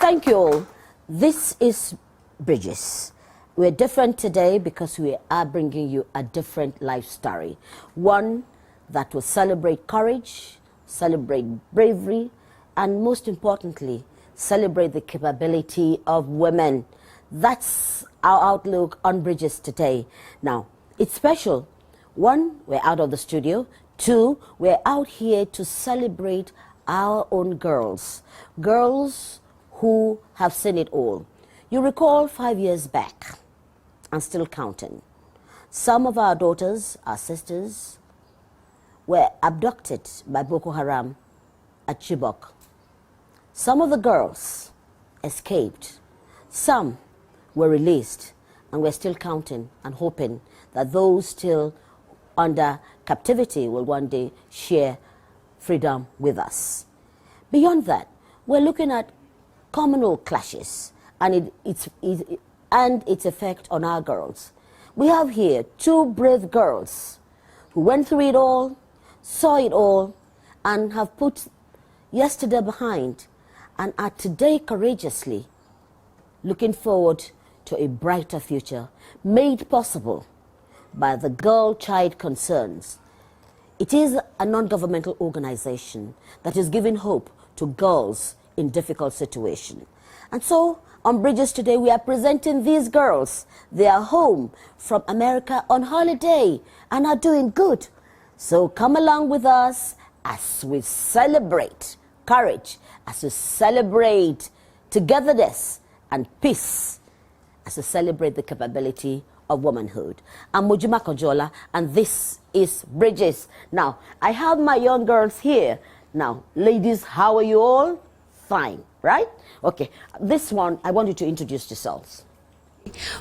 Thank you all. This is Bridges. We're different today because we are bringing you a different life story. One that will celebrate courage, celebrate bravery, and most importantly, celebrate the capability of women. That's our outlook on Bridges today. Now, it's special. One, we're out of the studio. Two, we're out here to celebrate our own girls. Girls who have seen it all. You recall 5 years back, and still counting. Some of our daughters, our sisters, were abducted by Boko Haram at Chibok. Some of the girls escaped. Some were released, and we're still counting and hoping that those still under captivity will one day share freedom with us. Beyond that, we're looking at communal clashes and its effect on our girls. We have here two brave girls who went through it all, saw it all, and have put yesterday behind and are today courageously looking forward to a brighter future made possible by the Girl Child Concerns. It is a non-governmental organization that is giving hope to girls in difficult situations. And so, on Bridges today, we are presenting these girls. They are home from America on holiday and are doing good. So come along with us as we celebrate courage, as we celebrate togetherness and peace, as we celebrate the capability of womanhood. I'm Mujima Kojola, and this is Bridges. Now, I have my young girls here. Now, ladies, how are you all? Fine, right? Okay, this one, I want you to introduce yourselves.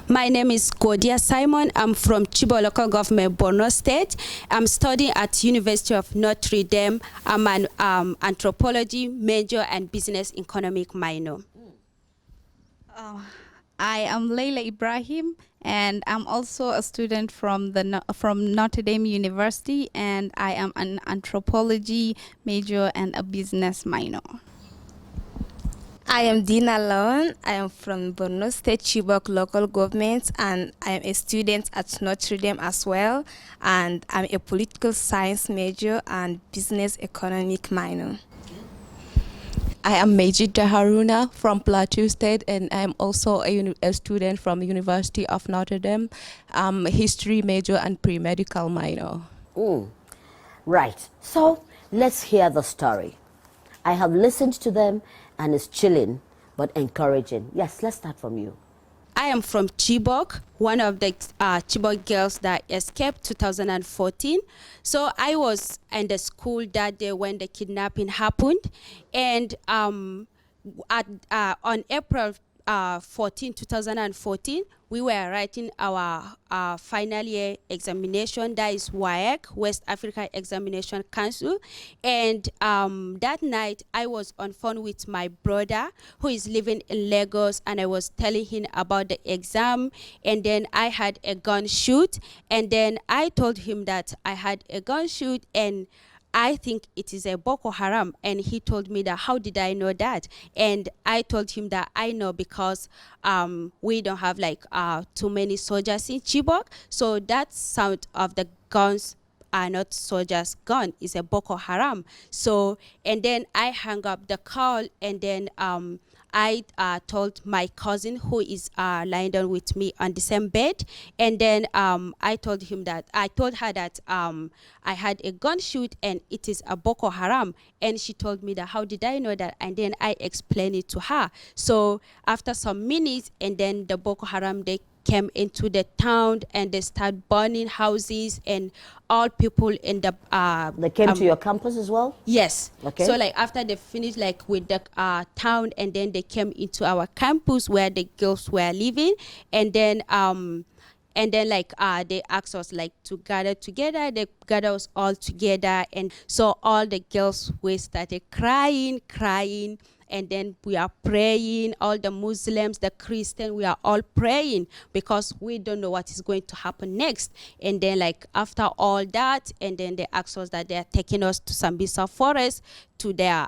My name is Godia Simon. I'm from Chibok Local Government, Borno State. I'm studying at University of Notre Dame. I'm an anthropology major and business economic minor. I am Leila Ibrahim, and I'm also a student from Notre Dame University, and I am an anthropology major and a business minor. I am Dina Lawan. I am from Borno State Chibok Local Government, and I am a student at Notre Dame as well, and I'm a political science major and business economic minor. I am Majida Haruna from Plateau State, and I'm also a student from the University of Notre Dame, history major and pre-medical minor. Right, so let's hear the story. I have listened to them, and it's chilling but encouraging. Yes, let's start from you. I am from Chibok, one of the Chibok girls that escaped 2014. So I was in the school that day when the kidnapping happened. And on April 14, 2014, we were writing our final year examination, that is WAEC, West Africa Examination Council. And that night, I was on phone with my brother who is living in Lagos, and I was telling him about the exam, and then I had a gun shoot, and then I told him that I had a gun shoot, and I think it is a Boko Haram. And he told me that, how did I know that? And I told him that I know because we don't have like too many soldiers in Chibok. So that sound of the guns are not soldiers' gun, it's a Boko Haram. So, and then I hung up the call, and then I told my cousin who is lying down with me on the same bed, and then I told her that I had a gun shoot and it is a Boko Haram, and she told me that, how did I know that? And then I explained it to her. So after some minutes, and then the Boko Haram, they came into the town and they start burning houses, and all people in the They came to your campus as well? Yes. Okay. So like after they finished like with the town, and then they came into our campus where the girls were living, and then like they asked us like to gather together. They gathered us all together, and so all the girls we started crying, and then we are praying. All the Muslims, the Christians, we are all praying because we don't know what is going to happen next. And then like after all that, and then they asked us that they are taking us to Sambisa Forest to their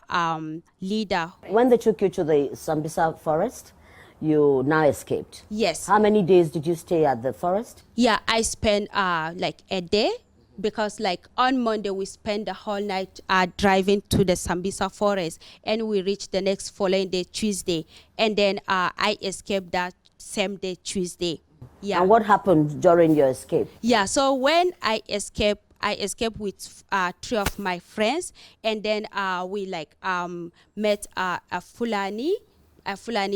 leader. When they took you to the Sambisa forest, you now escaped. Yes. How many days did you stay at the forest? Yeah, I spent like a day, because like on Monday we spent the whole night driving to the Sambisa forest, and we reached the next following day, Tuesday, and then I escaped that same day, Tuesday. Yeah. And what happened during your escape? Yeah, so when I escaped with 3 of my friends, and then we like met a Fulani,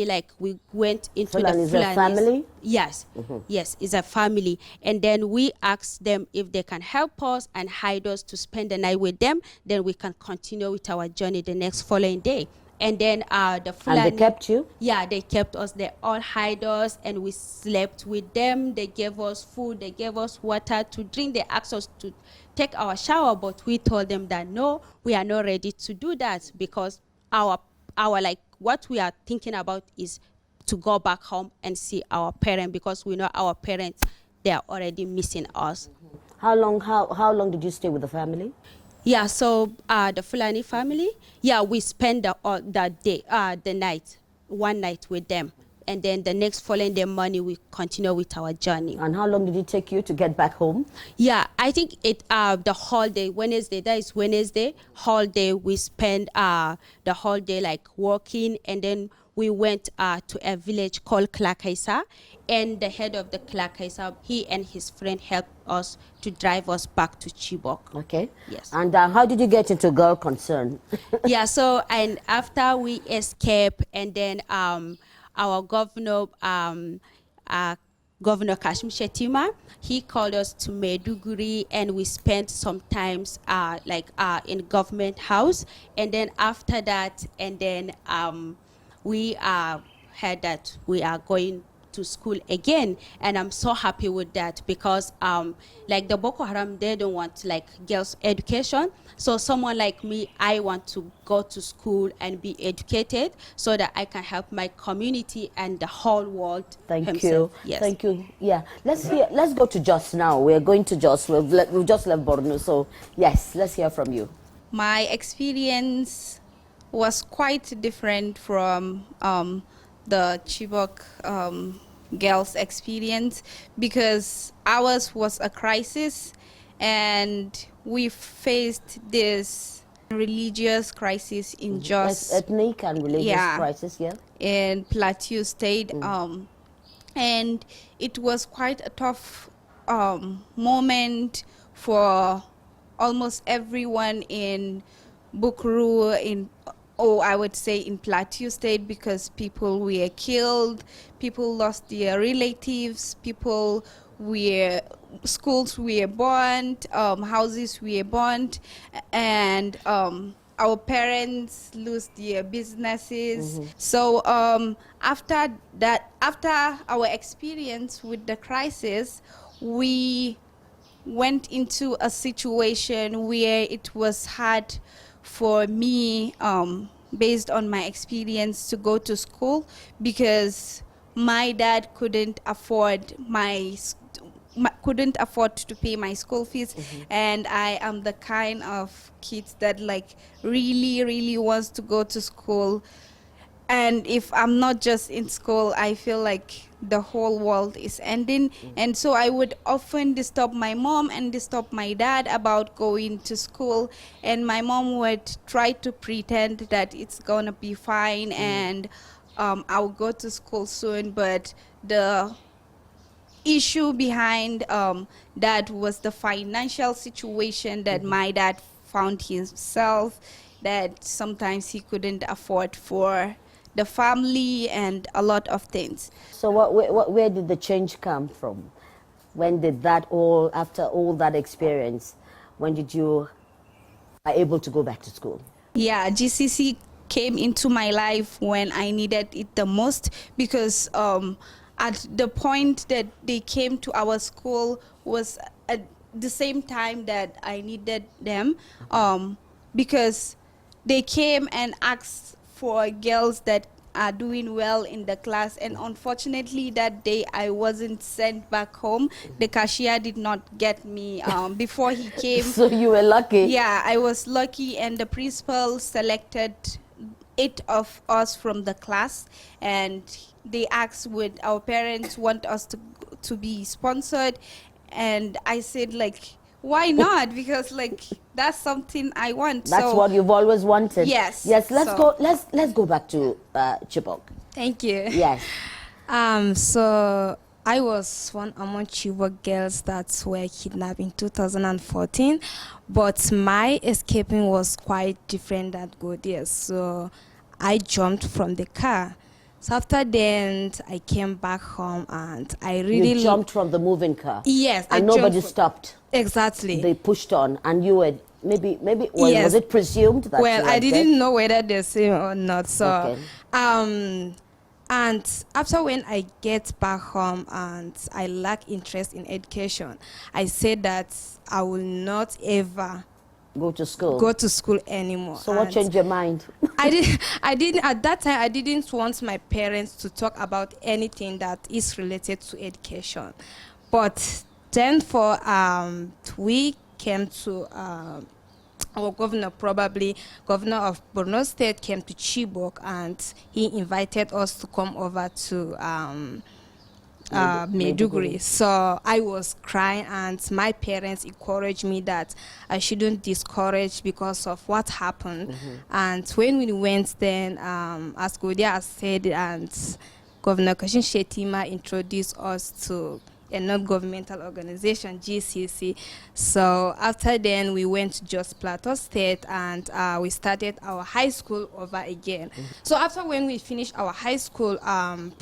like we went into Fulani is a family? Yes, yes, it's a family. And then we asked them if they can help us and hide us to spend the night with them. Then we can continue with our journey the next following day. And then the Fulani... And they kept you? Yeah, they kept us. They all hide us, and we slept with them. They gave us food. They gave us water to drink. They asked us to take our shower, but we told them that no, we are not ready to do that, because our like what we are thinking about is to go back home and see our parents, because we know our parents, they are already missing us. How long did you stay with the family? Yeah, so the Fulani family, yeah, we spent the night, one night with them. And then the next following day morning, we continue with our journey. And how long did it take you to get back home? Yeah, I think the whole day, Wednesday, that is Wednesday, whole day, we spent the whole day like walking, and then we went to a village called Klakaisa, and the head of the Klakaisa, he and his friend helped us to drive us back to Chibok. Okay. Yes. And how did you get into Girl Concern? Yeah, so and after we escaped, and then our governor, Governor Kashim Shettima, he called us to Maiduguri, and we spent some times in government house. And then after that, and then we heard that we are going to school again, and I'm so happy with that, because like the Boko Haram, they don't want like girls education. So someone like me, I want to go to school and be educated so that I can help my community and the whole world. Thank himself. you. Yes. Thank you. Yeah. Let's go to Jos now. We're going to Jos. We've just left Borno. So yes, let's hear from you. My experience was quite different from the Chibok girls' experience, because ours was a crisis, and we faced this religious crisis in Jos. Ethnic and religious crisis, yeah. In Plateau State, and it was quite a tough moment for almost everyone in Bukuru, I would say in Plateau State, because people were killed, people lost their relatives, schools were burnt, houses were burnt, and our parents lose their businesses. So after our experience with the crisis, we went into a situation where it was hard for me, based on my experience, to go to school, because my dad couldn't afford to pay my school fees, and I am the kind of kids that like really wants to go to school, and if I'm not just in school, I feel like the whole world is ending. And so I would often disturb my mom and disturb my dad about going to school, and my mom would try to pretend that it's gonna be fine and I'll go to school soon. But the issue behind that was the financial situation that my dad found himself, that sometimes he couldn't afford for the family and a lot of things. So where did the change come from? When did after all that experience, when did you are able to go back to school? Yeah, GCC came into my life when I needed it the most, because at the point that they came to our school was at the same time that I needed them, because they came and asked for girls that are doing well in the class, and unfortunately that day I wasn't sent back home. The cashier did not get me before he came. So you were lucky. Yeah, I was lucky, and the principal selected 8 of us from the class, and they asked would our parents want us to be sponsored, and I said like, why not? Because like that's something I want. That's so, what you've always wanted. Yes. Yes. Let's So- go. Let's go back to Chibok. Thank you. Yes. So I was one among Chibok girls that were kidnapped in 2014, but my escaping was quite different than Godia's. So I jumped from the car. So after then, I came back home and I really You jumped from the moving car. Yes, I And jumped nobody from- stopped. Exactly. They pushed on, and you were maybe. Well, Yes. was it presumed that? Well, you were I didn't dead? know whether they're same or not. So, Okay. and after when I get back home and I lack interest in education, I said that I will not ever Go to school. go to school anymore. So what And changed your mind? I didn't at that time. I didn't want my parents to talk about anything that is related to education. But then we came to our governor, probably governor of Borno State, came to Chibok and he invited us to come over to Maiduguri. So I was crying, and my parents encouraged me that I shouldn't discourage because of what happened. And when we went then, as Godia has said, and Governor Kashin Shetima introduced us to a non-governmental organization, GCC. So after then, we went to Jos Plateau State, and we started our high school over again. So after when we finished our high school,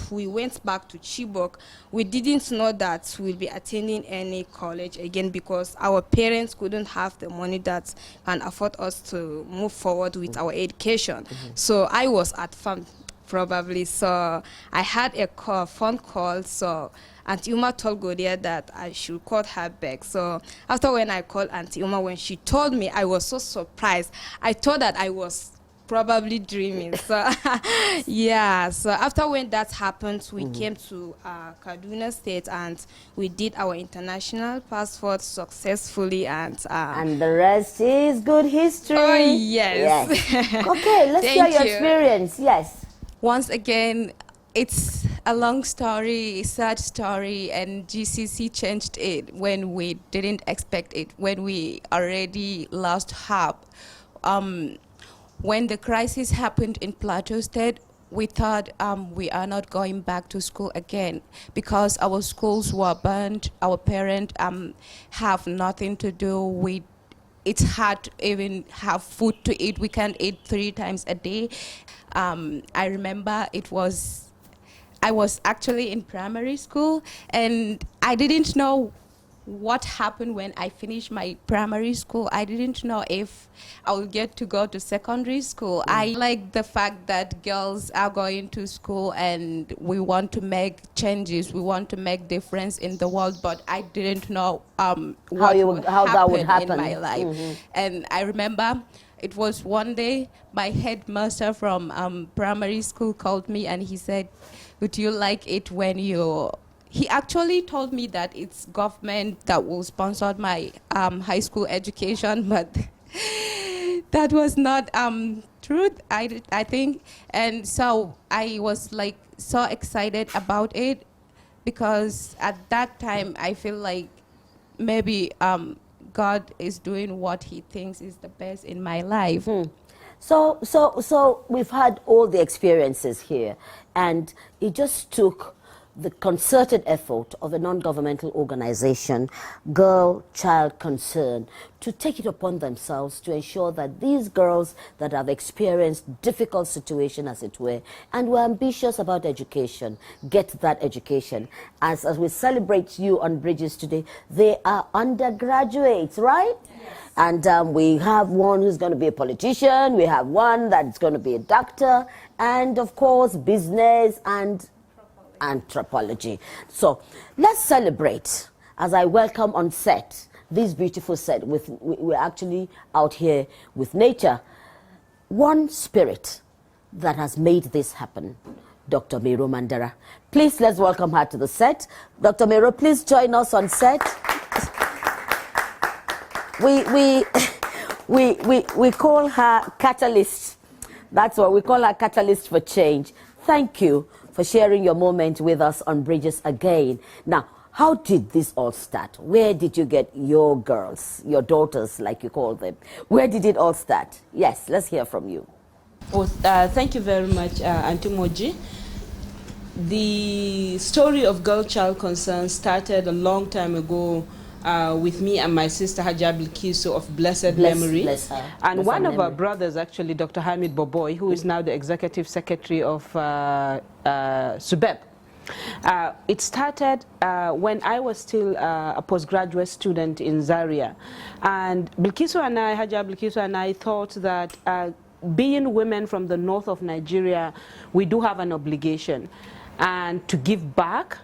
we went back to Chibok. We didn't know that we'll be attending any college again because our parents couldn't have the money that can afford us to move forward with our education. So I was at farm probably. So I had a phone call. So Auntie Uma told Godia that I should call her back. So after when I called Auntie Uma, when she told me, I was so surprised. I thought that I was probably dreaming. So yeah. So after when that happened, we came to Kaduna State and we did our international passport successfully. And The rest is good history. Oh, yes. Yes. Okay, let's hear Thank your you. experience. Yes. Once again, it's a long story, sad story, and GCC changed it when we didn't expect it, when we already lost hope. When the crisis happened in Plateau State, we thought we are not going back to school again because our schools were burned. Our parents have nothing to do with. It's hard to even have food to eat. We can't eat 3 times a day. I remember I was actually in primary school, and I didn't know what happened when I finished my primary school. I didn't know if I would get to go to secondary school. I like the fact that girls are going to school and we want to make changes, we want to make difference in the world, but I didn't know how that would happen in my life. And I remember it was one day my headmaster from primary school called me and he said, would you like it when he actually told me that it's government that will sponsor my high school education, but that was not truth, I think. And so I was like so excited about it because at that time I feel like maybe God is doing what he thinks is the best in my life. So we've had all the experiences here, and it just took the concerted effort of a non-governmental organization, Girl Child Concern, to take it upon themselves to ensure that these girls that have experienced difficult situation, as it were, and were ambitious about education, get that education. As we celebrate you on Bridges today, they are undergraduates, right? Yes. And we have one who's going to be a politician, we have one that's going to be a doctor, and of course business and anthropology. So let's celebrate as I welcome on set this beautiful set. We're actually out here with nature. One spirit, that has made this happen, Dr. Mero Mandara. Please, let's welcome her to the set. Dr. Mero, please join us on set. We call her Catalyst. That's what we call her, Catalyst for Change. Thank you for sharing your moment with us on Bridges Again. Now, how did this all start? Where did you get your girls, your daughters, like you call them? Where did it all start? Yes, let's hear from you. Well, thank you very much, Auntie Moji. The story of Girl Child Concern started a long time ago with me and my sister Haja Bilkisu of blessed memory. Bless her. And Bless one her of our memory. brothers, actually, Dr. Hamid Boboy, who is now the executive secretary of SUBEB. It started when I was still a postgraduate student in Zaria. And Bilkisu and I, Haja Bilkisu and I, thought that being women from the north of Nigeria, we do have an obligation and to give back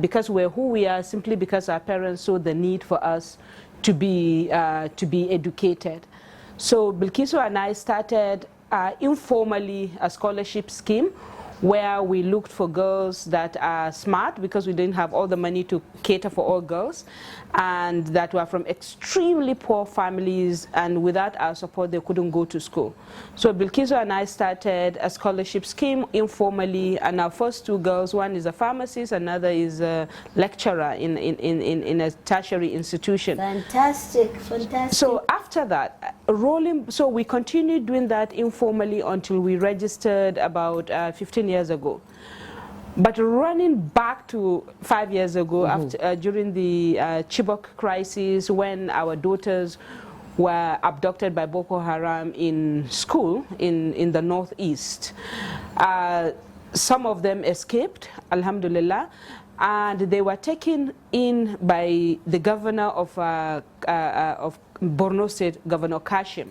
because we're who we are, simply because our parents saw the need for us to be educated. So Bilkisu and I started informally a scholarship scheme where we looked for girls that are smart, because we didn't have all the money to cater for all girls, and that were from extremely poor families, and without our support they couldn't go to school. So Bilkisu and I started a scholarship scheme informally, and our first two girls, one is a pharmacist, another is a lecturer in a tertiary institution. Fantastic, fantastic. So after that, so we continued doing that informally until we registered about 15 years ago. But running back to 5 years ago, after, during the Chibok crisis, when our daughters were abducted by Boko Haram in school in the northeast, some of them escaped, alhamdulillah, and they were taken in by the governor of Borno State, Governor Kashim.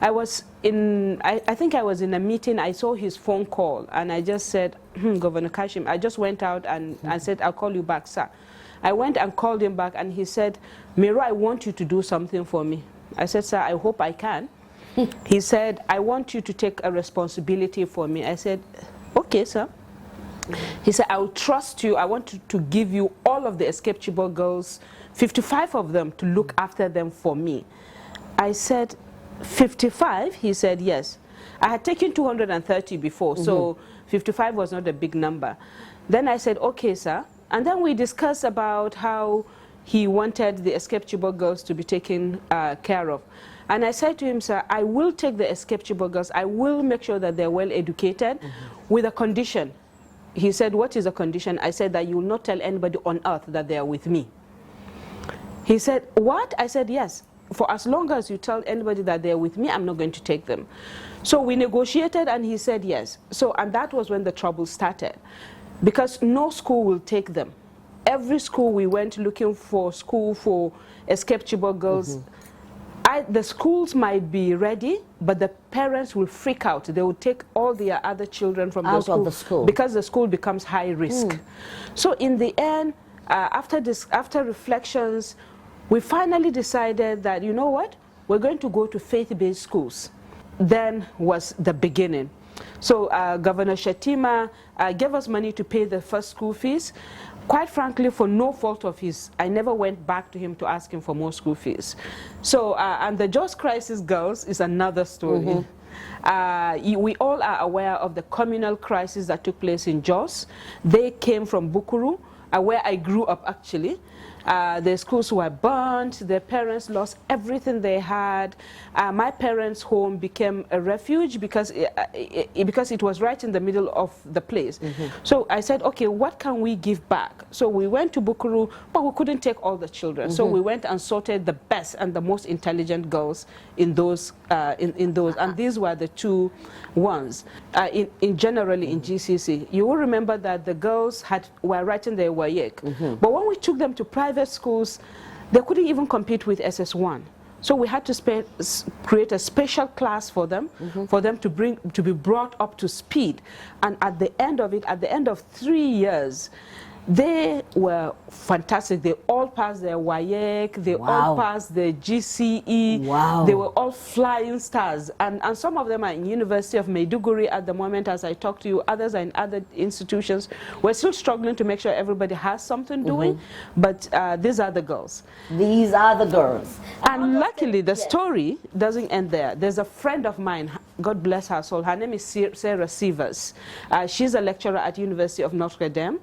I think I was in a meeting, I saw his phone call, and I just said, Governor Kashim, I just went out and said, I'll call you back, sir. I went and called him back, and he said, Mero, I want you to do something for me. I said, sir, I hope I can. He said, I want you to take a responsibility for me. I said, okay, sir. He said, I will trust you. I want to give you all of the escaped Chibok girls, 55 of them, to look after them for me. I said, 55? He said, yes. I had taken 230 before, so 55 was not a big number. Then I said, okay, sir. And then we discussed about how he wanted the escaped Chibok girls to be taken care of. And I said to him, sir, I will take the escaped Chibok girls. I will make sure that they're well educated with a condition. He said, what is the condition? I said that you will not tell anybody on earth that they are with me. He said, what? I said, yes. For as long as you tell anybody that they're with me, I'm not going to take them. So we negotiated, and he said yes. So, and that was when the trouble started, because no school will take them. Every school we went looking for school for escaped Chibok girls. The schools might be ready, but the parents will freak out. They will take all their other children from the school because the school becomes high risk. So in the end, after reflections, we finally decided that, you know what, we're going to go to faith-based schools. Then was the beginning. So Governor Shetima gave us money to pay the first school fees. Quite frankly, for no fault of his, I never went back to him to ask him for more school fees. So, and the Jos Crisis girls is another story. We all are aware of the communal crisis that took place in Jos. They came from Bukuru, where I grew up actually. Their schools were burnt, their parents lost everything they had. My parents' home became a refuge because it was right in the middle of the place. So I said, okay, what can we give back? So we went to Bukuru, but we couldn't take all the children. So we went and sorted the best and the most intelligent girls in those, and these were the two ones. Generally in GCC, you will remember that the girls were writing their WAEC. But when we took them to private schools, they couldn't even compete with SS1. So we had to create a special class for them, to be brought up to speed. And at the end of it, at the end of 3 years, They were fantastic. They all passed their WAEC, they all passed the GCE. Wow. They were all flying stars. And some of them are in University of Maiduguri at the moment as I talk to you. Others are in other institutions. We're still struggling to make sure everybody has something doing, but these are the girls. These are the girls. And luckily, the story doesn't end there. There's a friend of mine, God bless her soul. Her name is Sarah Sievers. She's a lecturer at University of Notre Dame.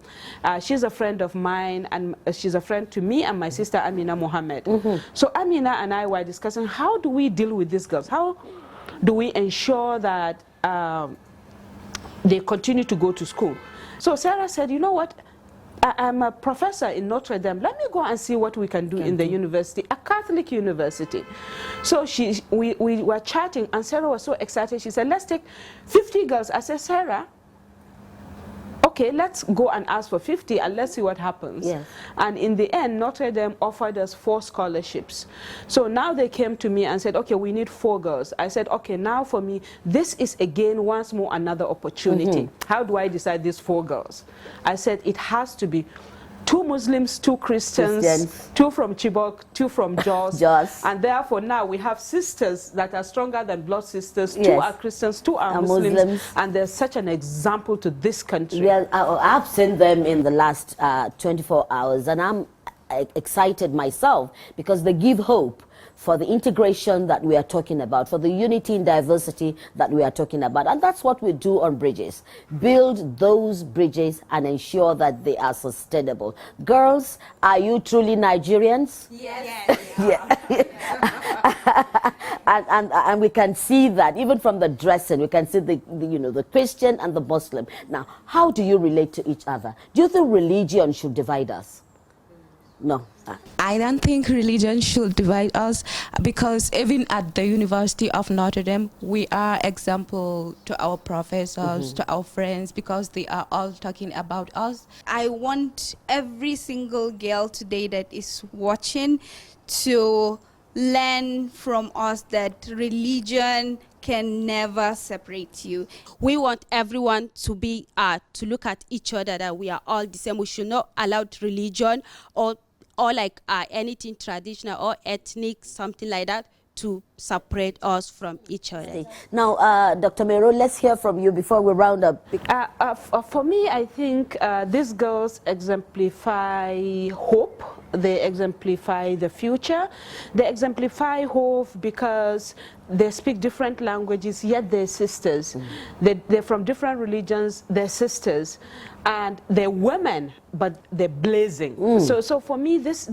She's a friend of mine, and she's a friend to me and my sister Amina Mohammed. So Amina and I were discussing, how do we deal with these girls? How do we ensure that they continue to go to school? So Sarah said, you know what? I'm a professor in Notre Dame. Let me go and see what we can do in the university, a Catholic university. So we were chatting, and Sarah was so excited. She said, let's take 50 girls. I said, Sarah, okay, let's go and ask for 50 and let's see what happens. Yes. And in the end, Notre Dame offered us 4 scholarships. So now they came to me and said, okay, we need 4 girls. I said, okay, now for me, this is again once more another opportunity. How do I decide these 4 girls? I said, it has to be 2 Muslims, 2 Christians, 2 from Chibok, 2 from Jos. And therefore now we have sisters that are stronger than blood sisters. 2 are Christians, 2 are Muslims. And there's such an example to this country. Well, I've seen them in the last 24 hours, and I'm excited myself because they give hope for the integration that we are talking about, for the unity and diversity that we are talking about. And that's what we do on bridges. Build those bridges and ensure that they are sustainable. Girls, are you truly Nigerians? Yes. And we can see that even from the dressing, we can see the Christian and the Muslim. Now, how do you relate to each other? Do you think religion should divide us? No. I don't think religion should divide us, because even at the University of Notre Dame, we are example to our professors, to our friends, because they are all talking about us. I want every single girl today that is watching to learn from us that religion can never separate you. We want everyone to be to look at each other, that we are all the same. We should not allow religion or like anything traditional or ethnic, something like that, to separate us from each other. Now, Dr. Mero, let's hear from you before we round up. For me, I think these girls exemplify hope. They exemplify the future. They exemplify hope because they speak different languages, yet they're sisters. They're from different religions, they're sisters. And they're women, but they're blazing. So for me, this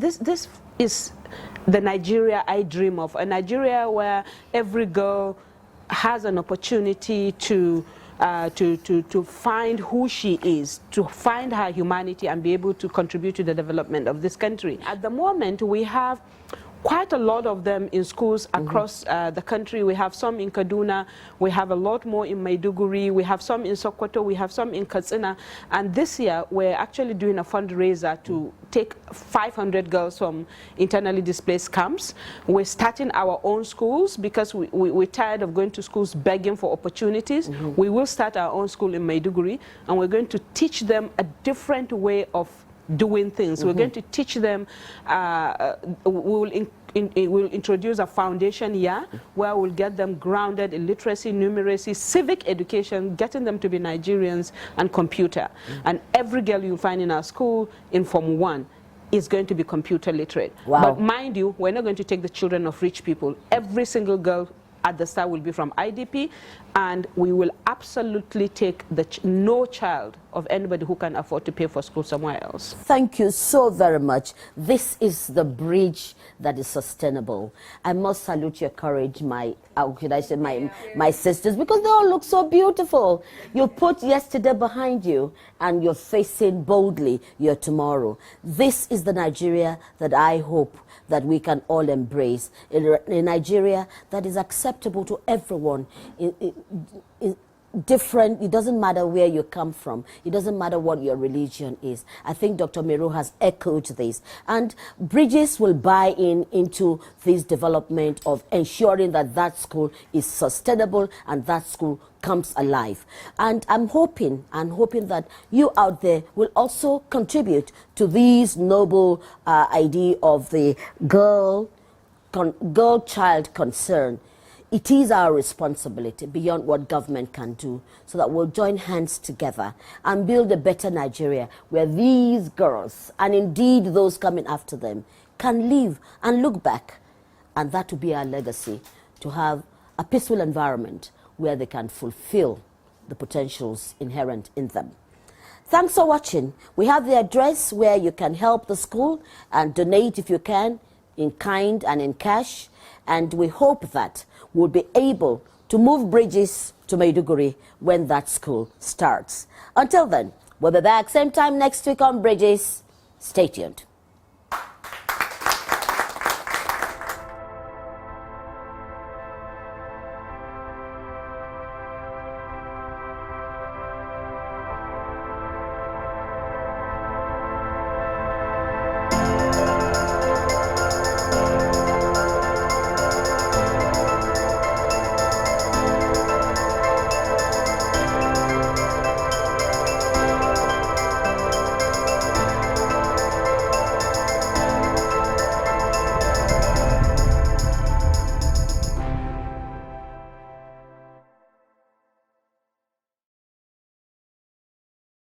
is the Nigeria I dream of, a Nigeria where every girl has an opportunity to find who she is, to find her humanity and be able to contribute to the development of this country. At the moment, we have quite a lot of them in schools across the country. We have some in Kaduna, we have a lot more in Maiduguri, we have some in Sokoto, we have some in Katsina. And this year, we're actually doing a fundraiser to take 500 girls from internally displaced camps. We're starting our own schools because we're tired of going to schools begging for opportunities. We will start our own school in Maiduguri, and we're going to teach them a different way of doing things. We're going to teach them, we'll introduce a foundation year where we'll get them grounded in literacy, numeracy, civic education, getting them to be Nigerians, and computer. And every girl you'll find in our school in Form 1 is going to be computer literate. But mind you, we're not going to take the children of rich people. Every single girl at the start will be from IDP, and we will absolutely take no child of anybody who can afford to pay for school somewhere else. Thank you so very much. This is the bridge that is sustainable. I must salute your courage, my sisters, because they all look so beautiful. You put yesterday behind you and you're facing boldly your tomorrow. This is the Nigeria that I hope that we can all embrace. A Nigeria that is acceptable to everyone, different. It doesn't matter where you come from. It doesn't matter what your religion is. I think Dr. Meru has echoed this. And Bridges will buy into this development of ensuring that that school is sustainable and that school comes alive. And I'm hoping that you out there will also contribute to this noble idea of the girl-child concern. It is our responsibility beyond what government can do, so that we'll join hands together and build a better Nigeria where these girls, and indeed those coming after them, can live and look back. And that will be our legacy, to have a peaceful environment where they can fulfill the potentials inherent in them. Thanks for watching. We have the address where you can help the school and donate if you can, in kind and in cash. And we hope that we'll be able to move Bridges to Maiduguri when that school starts. Until then, we'll be back same time next week on Bridges. Stay tuned.